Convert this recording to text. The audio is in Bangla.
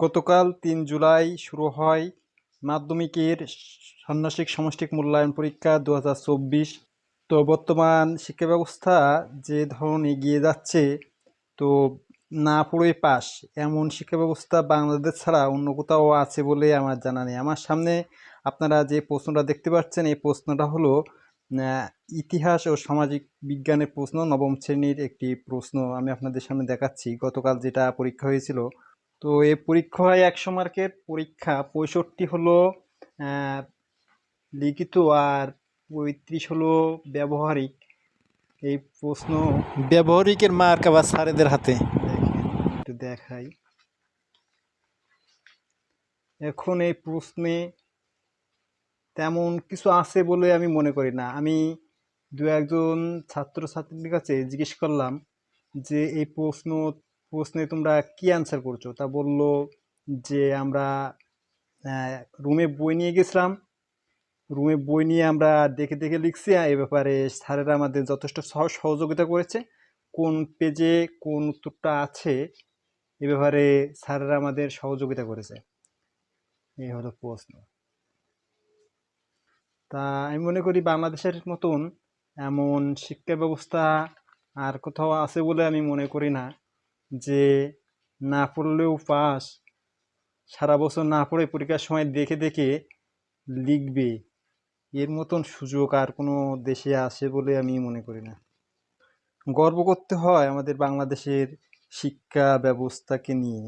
গতকাল ৩ জুলাই শুরু হয় মাধ্যমিকের ষান্মাসিক সমষ্টিক মূল্যায়ন পরীক্ষা ২০২৪। তো বর্তমান শিক্ষা ব্যবস্থা যে ধরনের এগিয়ে যাচ্ছে, তো না পড়ে পাস এমন শিক্ষা ব্যবস্থা বাংলাদেশ ছাড়া অন্য কোথাও আছে বলে আমার জানা নেই। আমার সামনে আপনারা যে প্রশ্নটা দেখতে পাচ্ছেন, এই প্রশ্নটা হলো ইতিহাস ও সামাজিক বিজ্ঞানের প্রশ্ন, নবম শ্রেণীর একটি প্রশ্ন। আমি আপনাদের সামনে দেখাচ্ছি গতকাল যেটা পরীক্ষা হয়েছিল। তো এই পরীক্ষায় ১০০ মার্কের পরীক্ষা ৬৫ হলো লিখিত আর ৩৫ হলো ব্যবহারিক। এই প্রশ্ন ব্যবহারিকের মার্ক আবার স্যারেদের হাতে, দেখেন একটু দেখাই। এখন এই প্রশ্নে তেমন কিছু আছে বলে আমি মনে করি না। আমি দু একজন ছাত্রছাত্রীর কাছে জিজ্ঞেস করলাম যে এই প্রশ্নে তোমরা কি অ্যান্সার করছো। তা বলল যে আমরা রুমে বই নিয়ে গেছিলাম, রুমে বই নিয়ে আমরা দেখে দেখে লিখছি। এ ব্যাপারে স্যারেরা আমাদের যথেষ্ট সহযোগিতা করেছে। কোন পেজে কোন উত্তরটা আছে এ ব্যাপারে স্যারেরা আমাদের সহযোগিতা করেছে। এই হলো প্রশ্ন। তা আমি মনে করি বাংলাদেশের মতন এমন শিক্ষা ব্যবস্থা আর কোথাও আছে বলে আমি মনে করি না, যে না পড়লেও পাস, সারা বছর না পড়ে পরীক্ষার সময় দেখে দেখে লিখবে, এর মতন সুযোগ আর কোনো দেশে আসে বলে আমি মনে করি না। গর্ব করতে হয় আমাদের বাংলাদেশের শিক্ষা ব্যবস্থাকে নিয়ে।